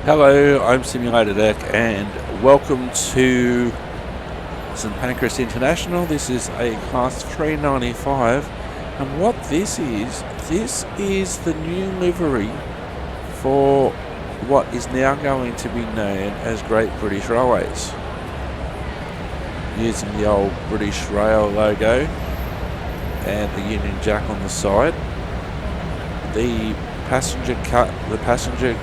Hello, I'm Simulator Deck and welcome to St Pancras International. This is a Class 395 and what this is the new livery for what is now going to be known as Great British Railways. Using the old British Rail logo and the Union Jack on the side. The passenger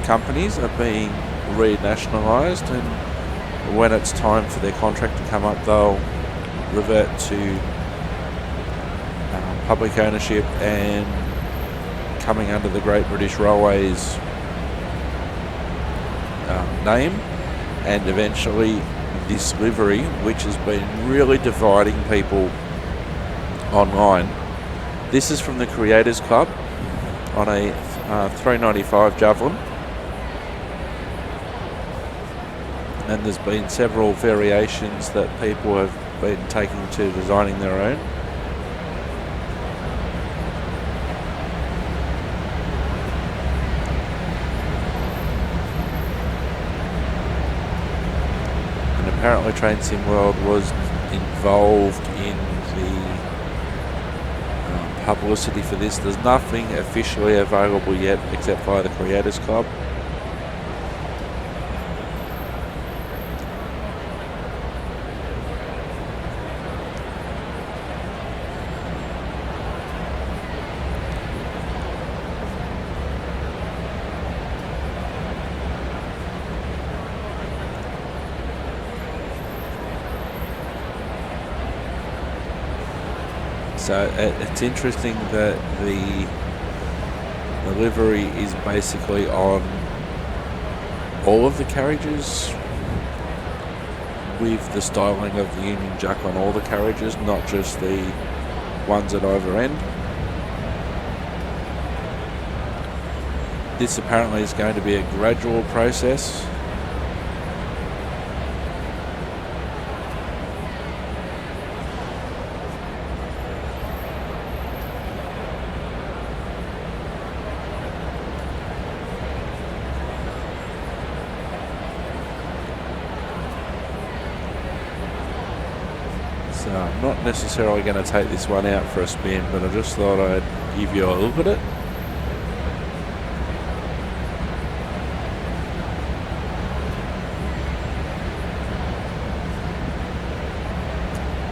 companies are being renationalised, and when it's time for their contract to come up, they'll revert to public ownership and coming under the Great British Railways name, and eventually this livery, which has been really dividing people online. This is from the Creators Club on a 395 Javelin, and there's been several variations that people have been taking to designing their own. And apparently Train Sim World was involved in the publicity for this. There's nothing officially available yet except via the Creators Club. So it's interesting that the livery is basically on all of the carriages, with the styling of the Union Jack on all the carriages, not just the ones at either end. This apparently is going to be a gradual process. So I'm not necessarily going to take this one out for a spin, but I just thought I'd give you a look at it.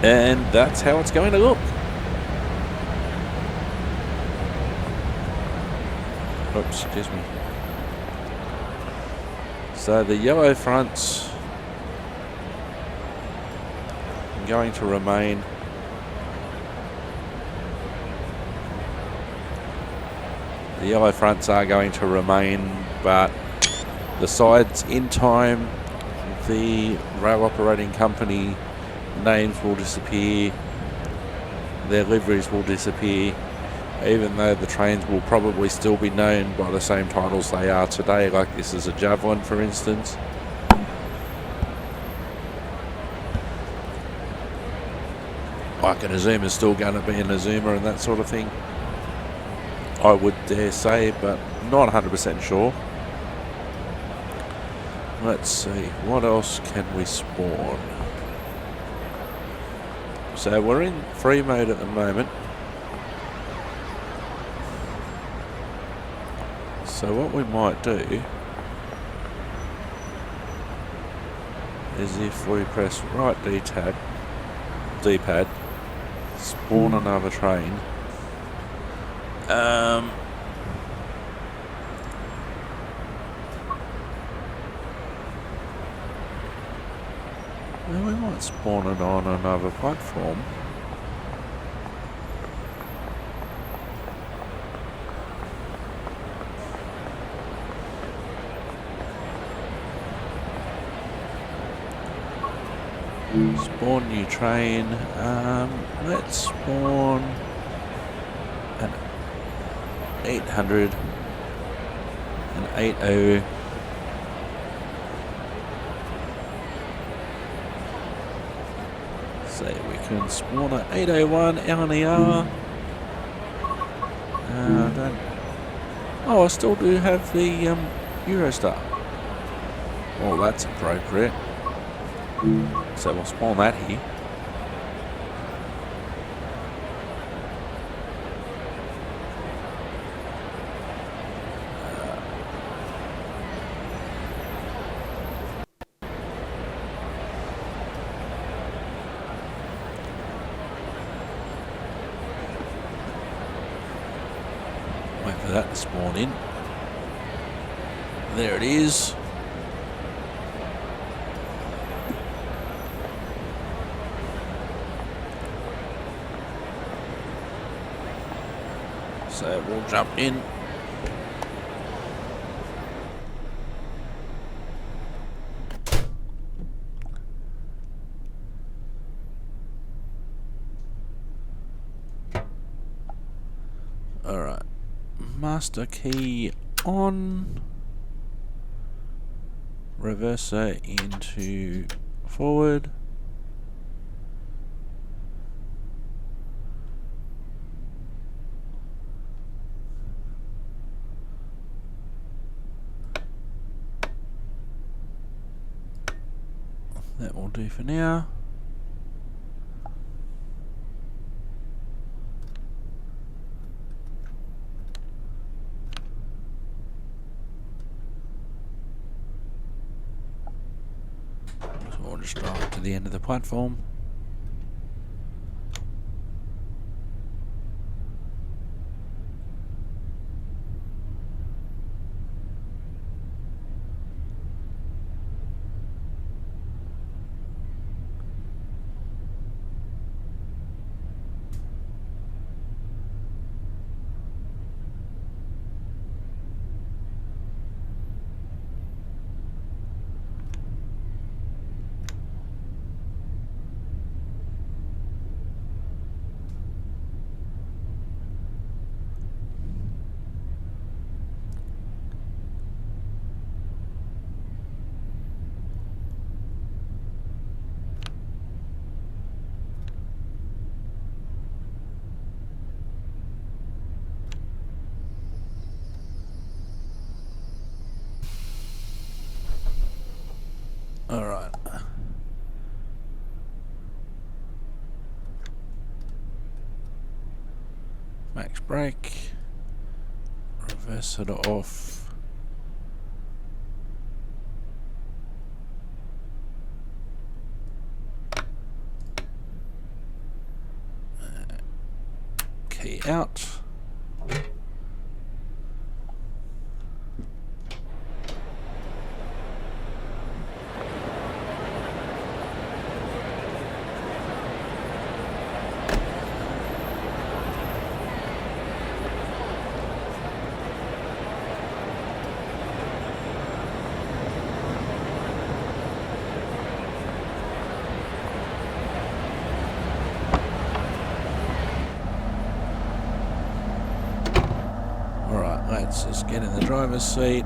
And that's how it's going to look. Oops, excuse me. So the yellow fronts going to remain. The yellow fronts are going to remain, but the sides, in time, the rail operating company names will disappear, their liveries will disappear, even though the trains will probably still be known by the same titles they are today, like this is a Javelin, for instance. Like an Azuma is still going to be an Azuma and that sort of thing, I would dare say, but not 100% sure. Let's see, what else can we spawn? So we're in free mode at the moment. So what we might do is, if we press right D-pad, spawn another train. Well, we might spawn it on another platform. Spawn new train. Let's spawn an 800, an 80. So we can spawn an 801 LNER. I still do have the Eurostar. Well, that's appropriate. So we'll spawn that here. Wait for that to spawn in. There it is. So we'll jump in. Alright. Master key on. Reverser into forward. That will do for now. So we'll just drive to the end of the platform. Alright. Max brake. Reverse it off. Key out. Let's just get in the driver's seat.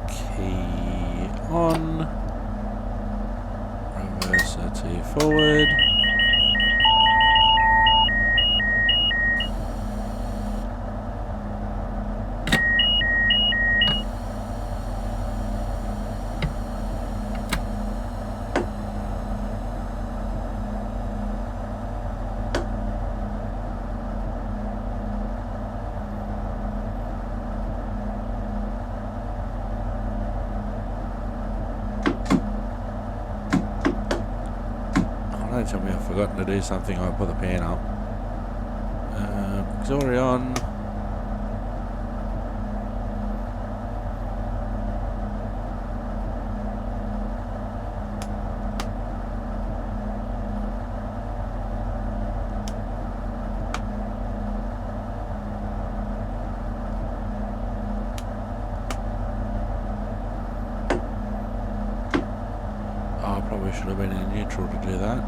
Key on. Reverser to forward. Don't tell me I've forgotten to do something. I'll put the pan up. Auxiliary on. Oh, I probably should have been in neutral to do that.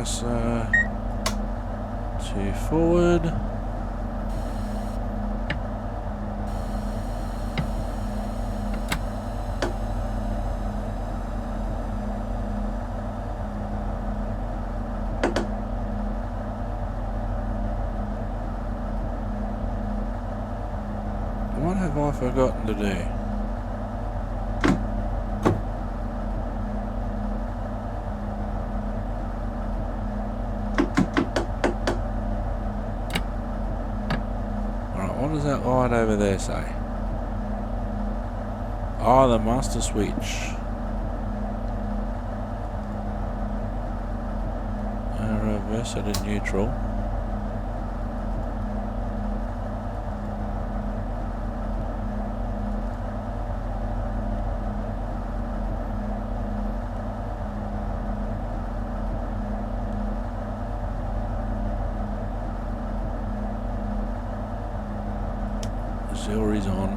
reverser to forward. What have I forgotten to do? Alright, what does that light over there say? Oh, the master switch. Reverse it in neutral. Auxiliaries on.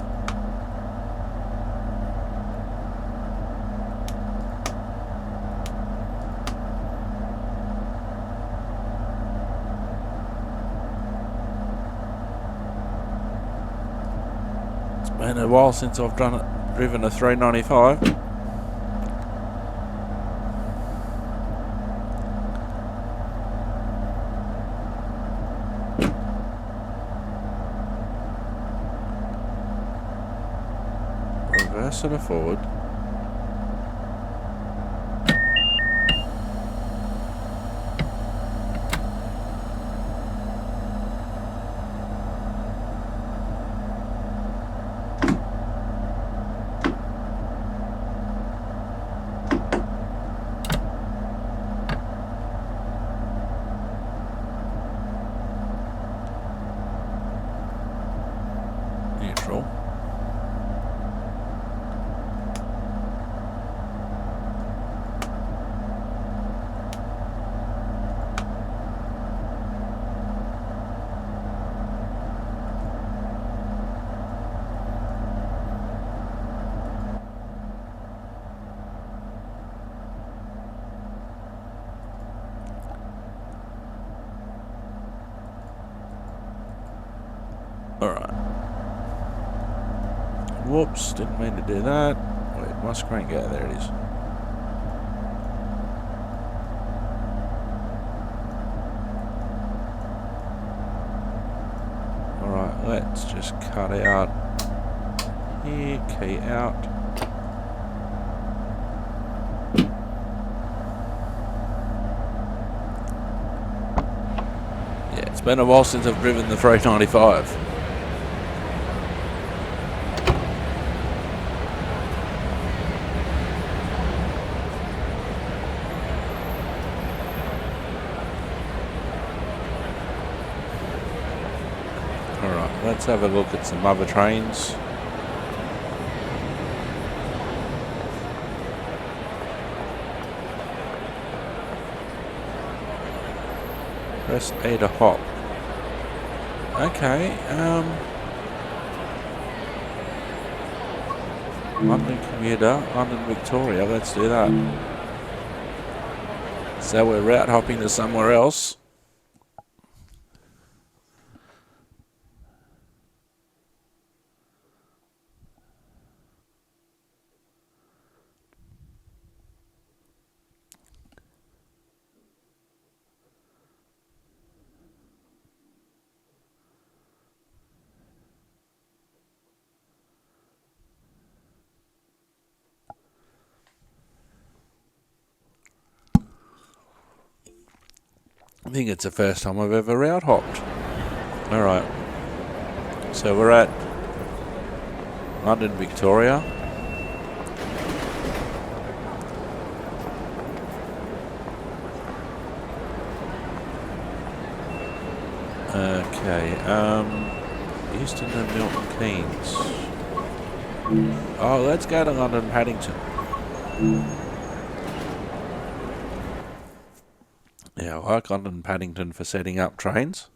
It's been a while since I've driven a 395. Reverse it forward. Neutral. Alright. Whoops, didn't mean to do that. Wait, my screen go? There it is. Alright, let's just cut out here, key out. Yeah, it's been a while since I've driven the 395. Alright, let's have a look at some other trains. Press A to hop. Okay, London commuter, London Victoria, let's do that. So we're route hopping to somewhere else. I think it's the first time I've ever route hopped. Alright. So we're at London, Victoria. Okay, Euston and Milton Keynes. Oh, let's go to London Paddington. Yeah, I like London Paddington for setting up trains.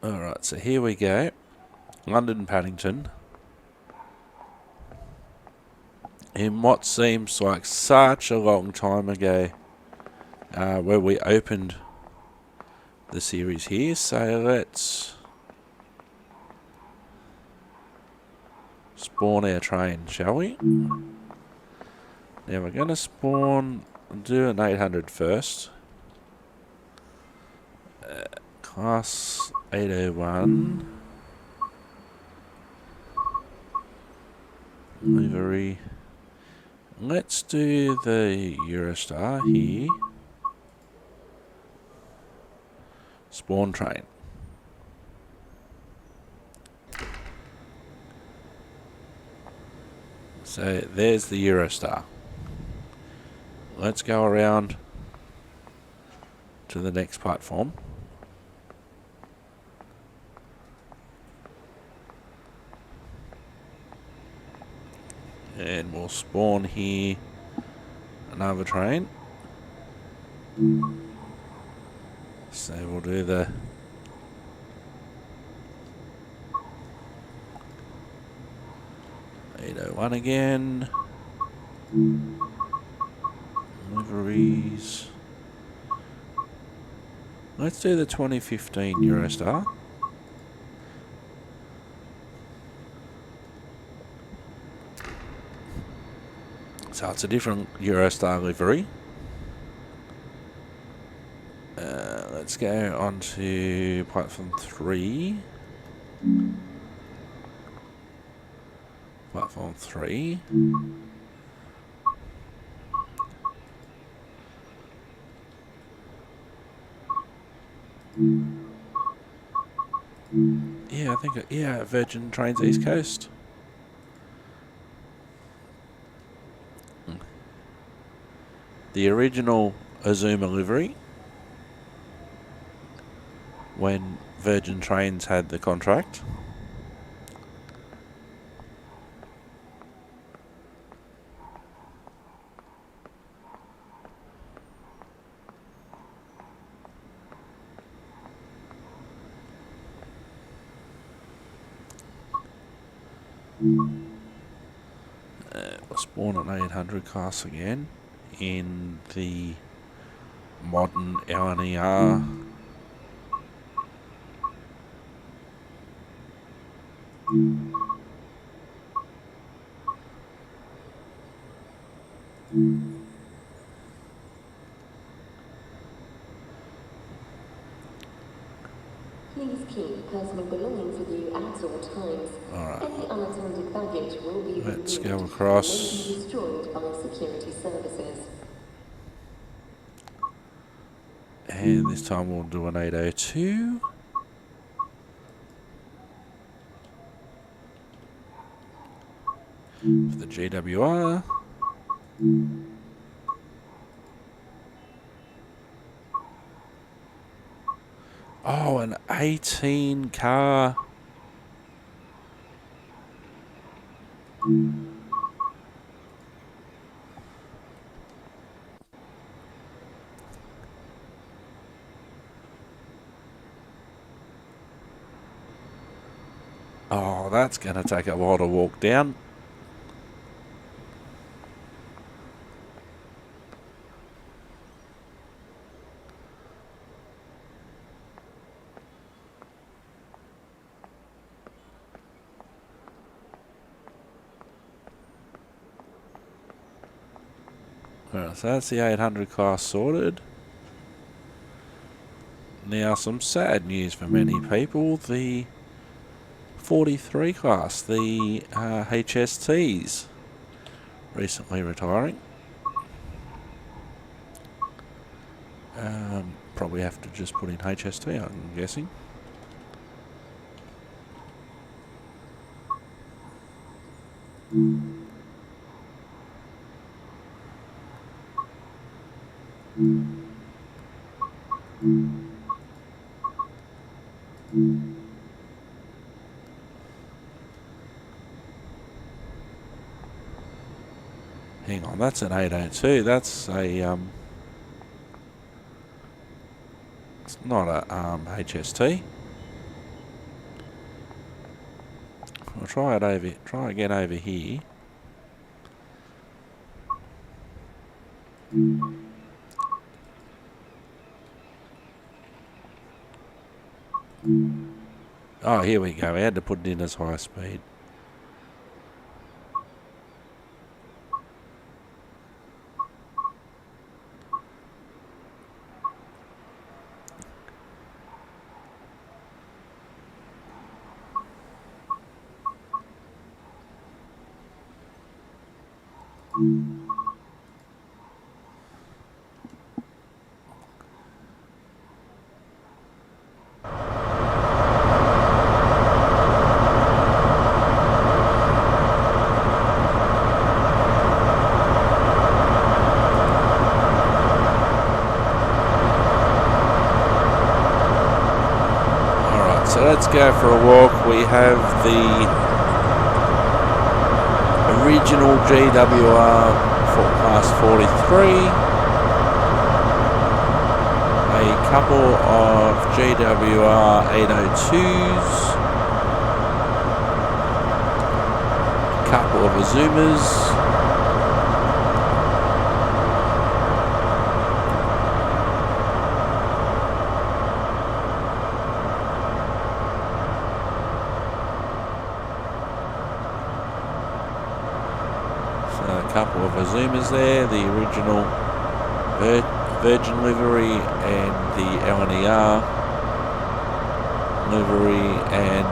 Alright, so here we go. London Paddington. In what seems like such a long time ago, where we opened the series here. So let's spawn our train, shall we? Now we're going to spawn, do an 800 first. Class 801. Livery. Let's do the Eurostar here. Spawn train. So there's the Eurostar. Let's go around to the next platform. And we'll spawn here another train. So we'll do the one again. Liveries. Let's do the 2015 Eurostar. So it's a different Eurostar livery. Let's go on to platform 3. Platform 3. Yeah, I think, yeah, Virgin Trains East Coast. The original Azuma livery, when Virgin Trains had the contract. We'll spawn an 800 class again in the modern LNER. Please keep personal belongings with you at all times. Alright. Any unattended baggage will be Let's removed go across. and may be destroyed by security services. And this time we'll do an 802. For the GWR. Oh, an 18 car. Oh, that's going to take a while to walk down. Alright, so that's the 800 class sorted. Now some sad news for many people. The 43 class, the HSTs, recently retiring. Probably have to just put in HST, I'm guessing. Hang on, that's an 802. That's a it's not a HST. We'll try again over here. Oh, here we go. I had to put it in as high speed. So let's go for a walk. We have the original GWR class 43, a couple of GWR 802s, a couple of Azumas, couple of Azumas there, the original Virgin livery and the LNER livery, and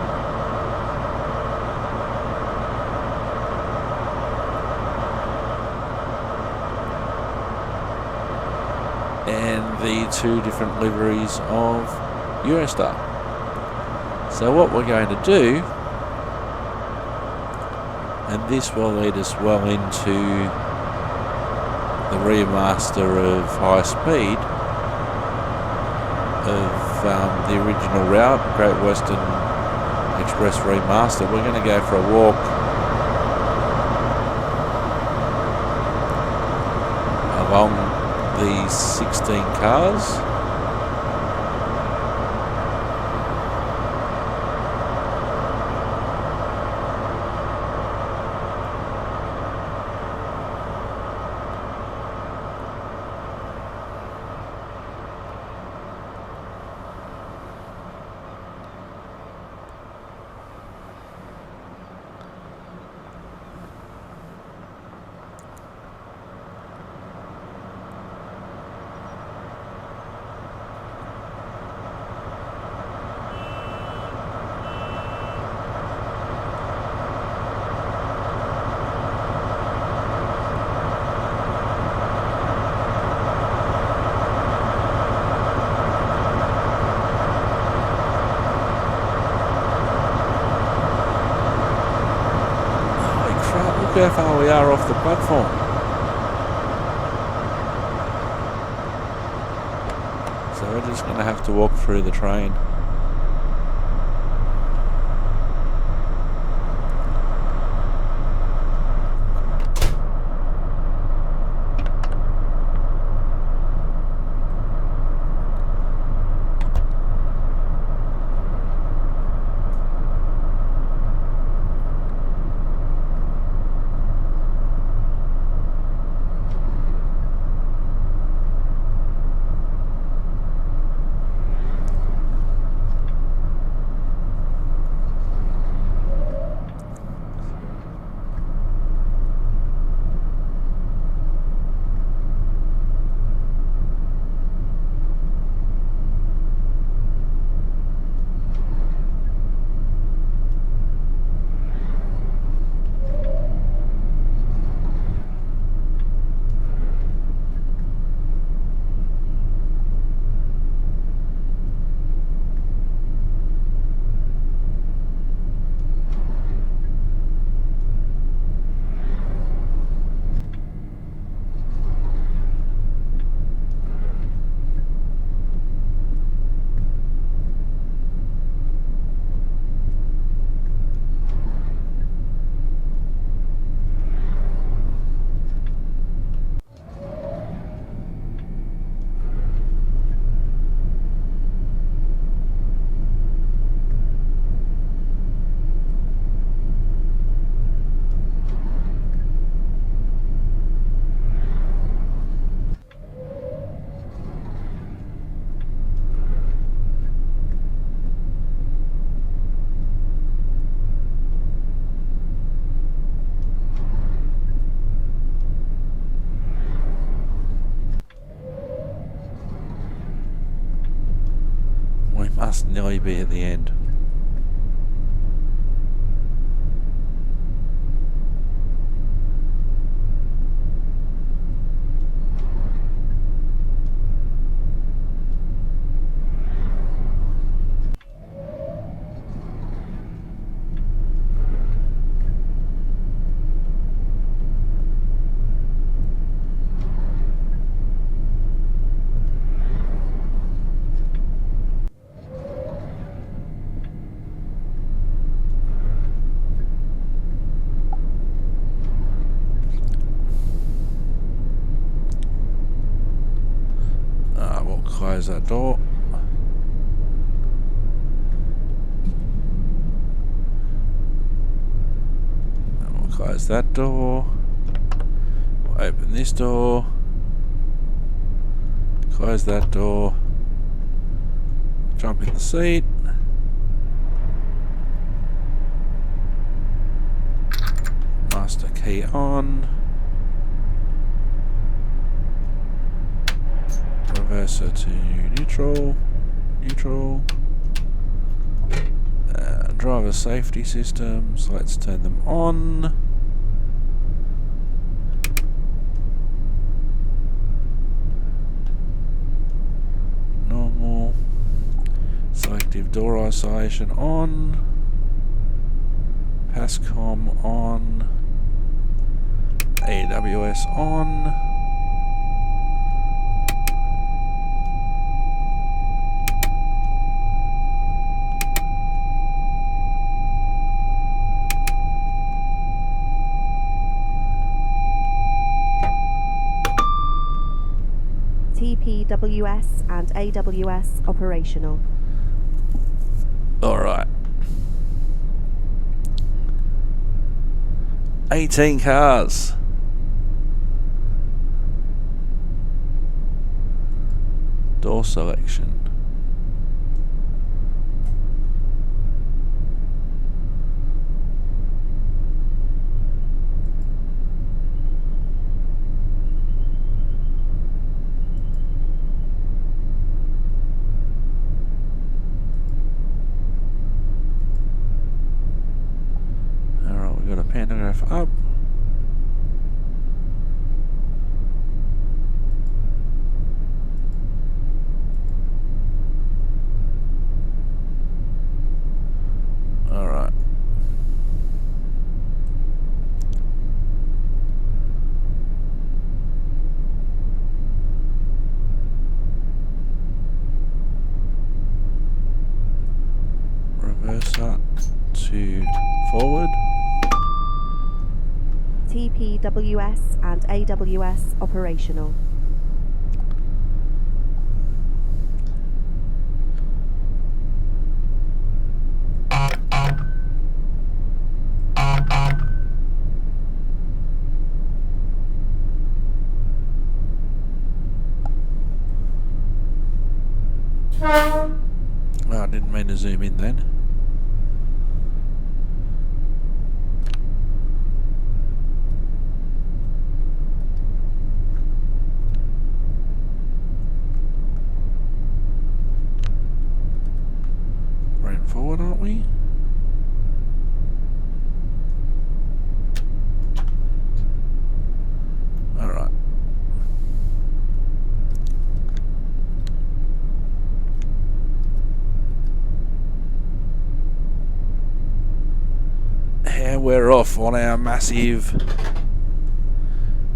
the two different liveries of Eurostar. So what we're going to do, and this will lead us well into the remaster of High Speed of the original route, Great Western Express Remaster. We're going to go for a walk along these 16 cars. How far we are off the platform. So we're just going to have to walk through the train. nearly be at the end. We'll close that door. And we'll close that door. We'll open this door. Close that door. Jump in the seat. Master key on. Reverser to neutral. Neutral. Driver safety systems. Let's turn them on. Normal. Selective door isolation on. Passcom on. AWS on. TPWS and AWS operational. Alright. 18 cars. Door selection. Alright, we've got a pantograph up. Alright. Reverser to forward. TPWS and AWS operational. Oh, I didn't mean to zoom in then. Running forward, aren't we? Alright. And we're off on our massive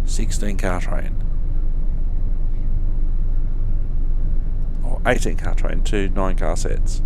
16 car train. Or 18 car train, 2 9 car sets.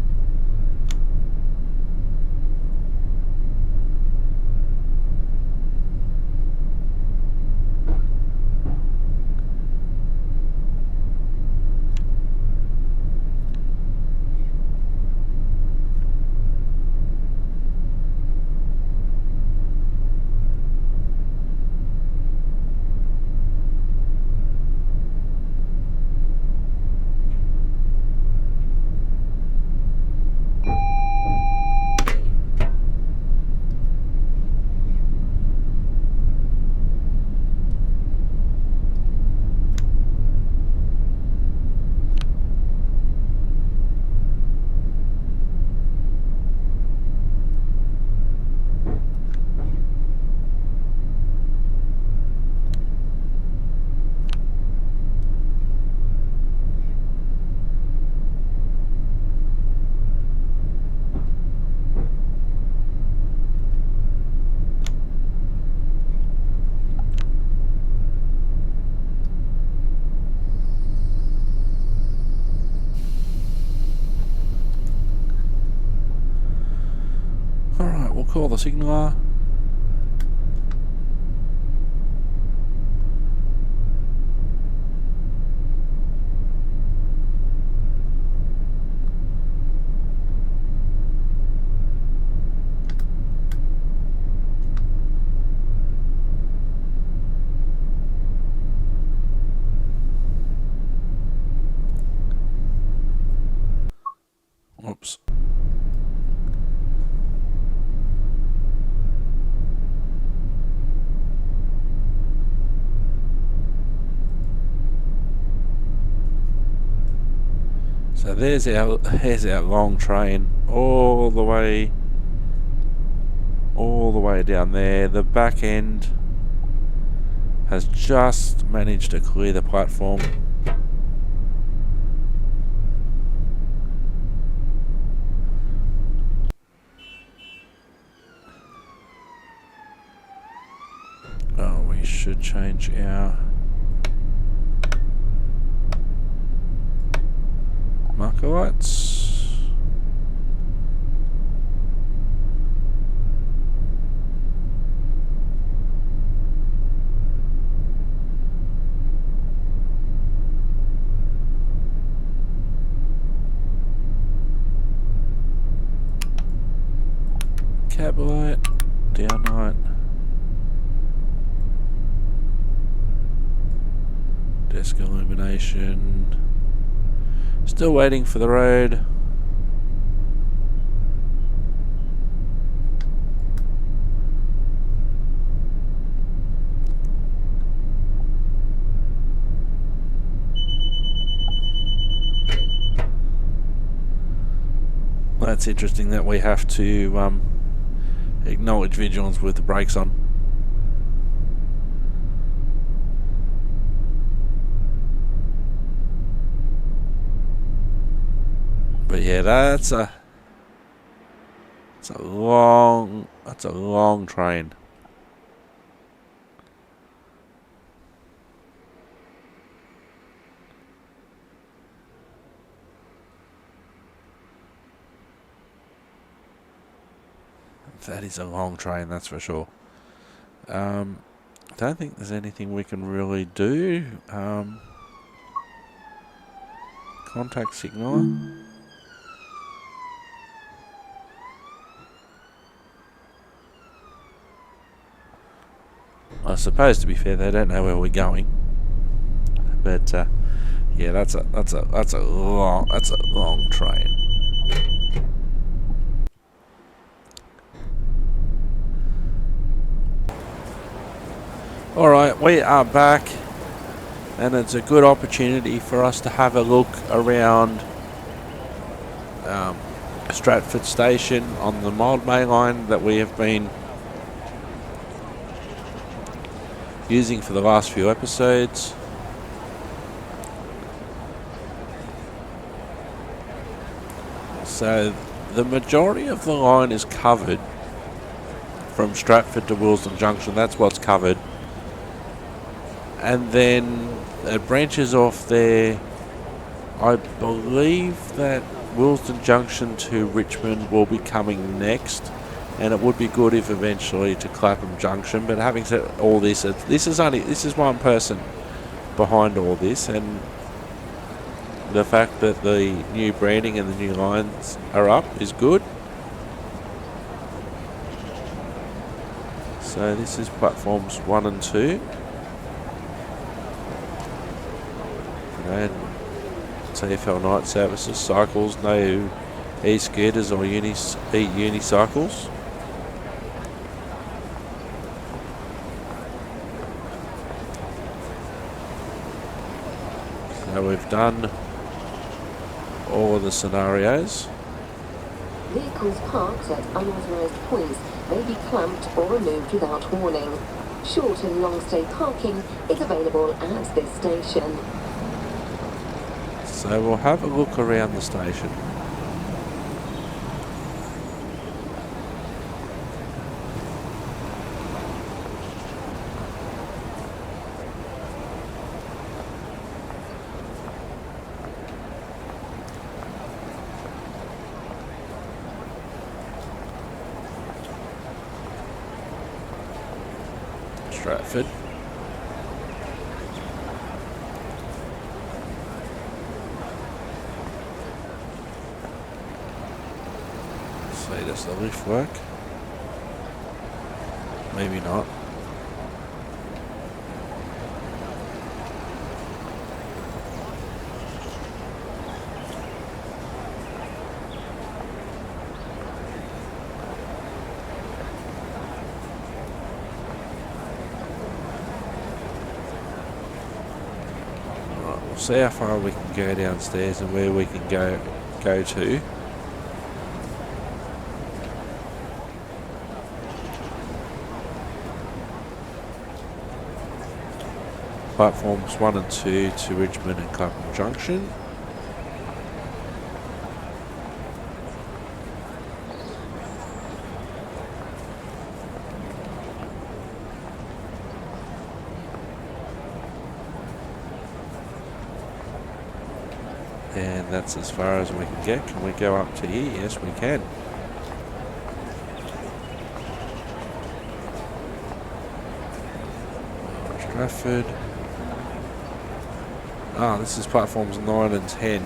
Call the signaller. Oops. So there's our long train all the way down there. The back end has just managed to clear the platform. Oh, we should change our marker lights. Cab light, down light. Desk illumination. Still waiting for the road. That's interesting that we have to acknowledge vigilance with the brakes on. But yeah, that's a long train. That is a long train, that's for sure. I don't think there's anything we can really do. Contact signaller. I suppose, to be fair, they don't know where we're going. But yeah, that's a long train. Alright, we are back, and it's a good opportunity for us to have a look around Stratford Station on the Mildmay line that we have been using for the last few episodes. So the majority of the line is covered from Stratford to Willesden Junction. That's what's covered. And then it branches off there. I believe that Willesden Junction to Richmond will be coming next, and it would be good if eventually to Clapham Junction. But having said all this, this is one person behind all this, and the fact that the new branding and the new lines are up is good. So this is platforms 1 and 2. And TfL night services, cycles, no e-scooters or unicycles. So we've done all of the scenarios. Vehicles parked at unauthorised points may be clamped or removed without warning. Short and long stay parking is available at this station. So we'll have a look around the station. Stratford. So does the lift work? Maybe not. We'll see how far we can go downstairs and where we can go to. Platforms 1 and 2 to Richmond and Clapham Junction. And that's as far as we can get. Can we go up to here? Yes, we can. Stratford. Ah, this is platforms 9 and 10.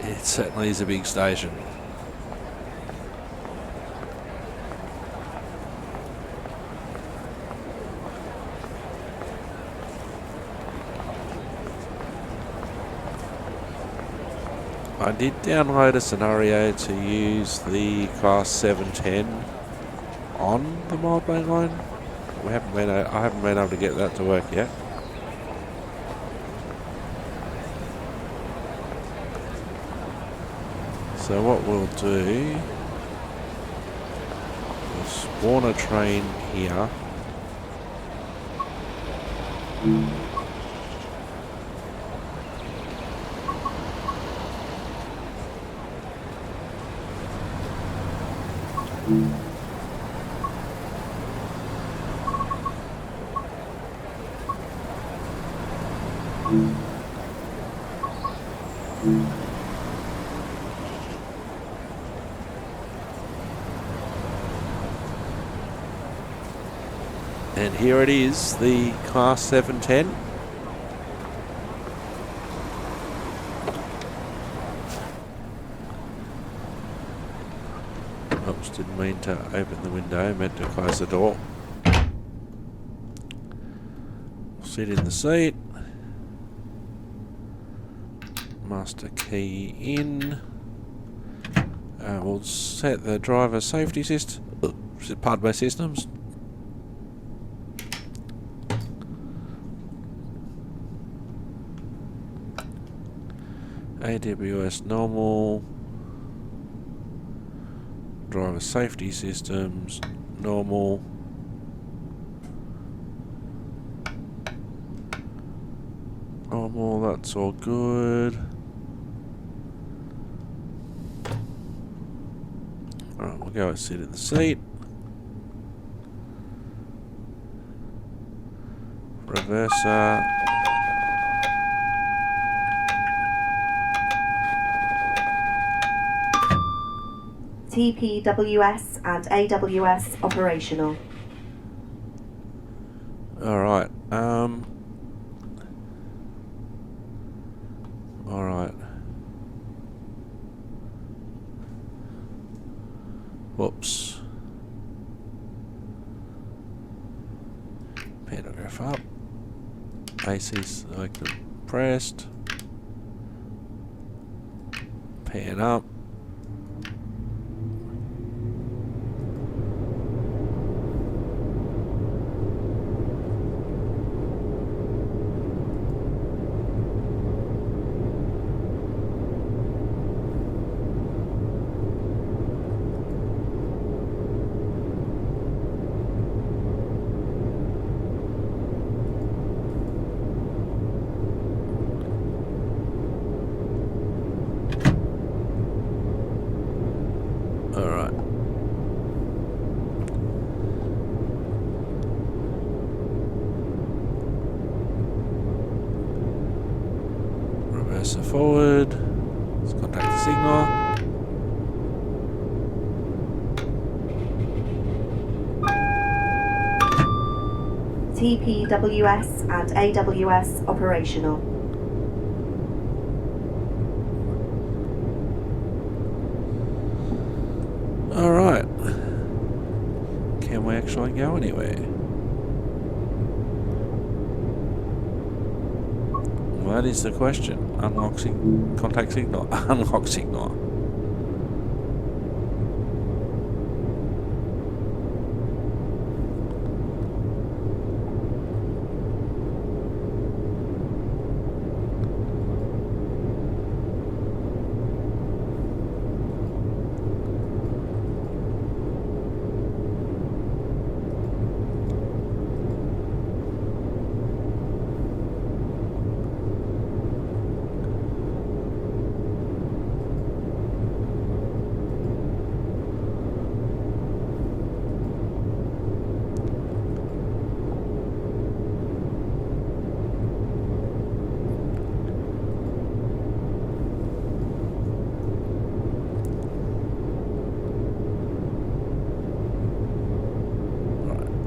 It certainly is a big station. I did download a scenario to use the Class 710 on the Mildmay line. I haven't been able to get that to work yet. So what we'll do, we'll spawn a train here. And here it is, the Class 710. Oops, didn't mean to open the window, meant to close the door. Sit in the seat. Master key in. We'll set the driver safety system. Pardon my systems. AWS normal, driver safety systems normal, that's all good. Alright, we'll go and sit in the seat. Reverser. TPWS and AWS operational. Alright, alright. Whoops. Pantograph up. AC selected, pressed. Pan up. Cursor forward. Let's contact the signal. TPWS and AWS operational. Alright. Can we actually go anywhere? Well, that is the question. Unlock contact signal. Unlock signal.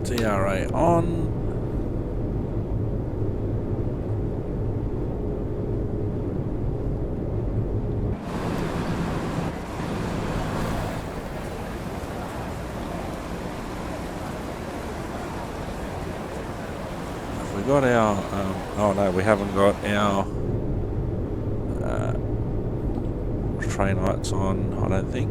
TRA on. Have we got our, oh no, we haven't got our train lights on, I don't think.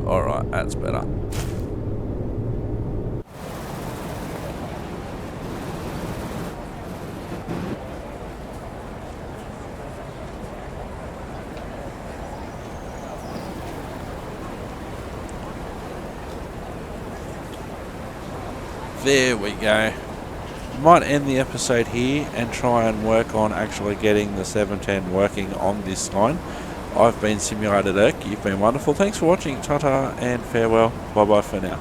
Alright, that's better. There we go. Might end the episode here and try and work on actually getting the 710 working on this line. I've been Simulated Irk. You've been wonderful. Thanks for watching. Ta-ta and farewell. Bye-bye for now.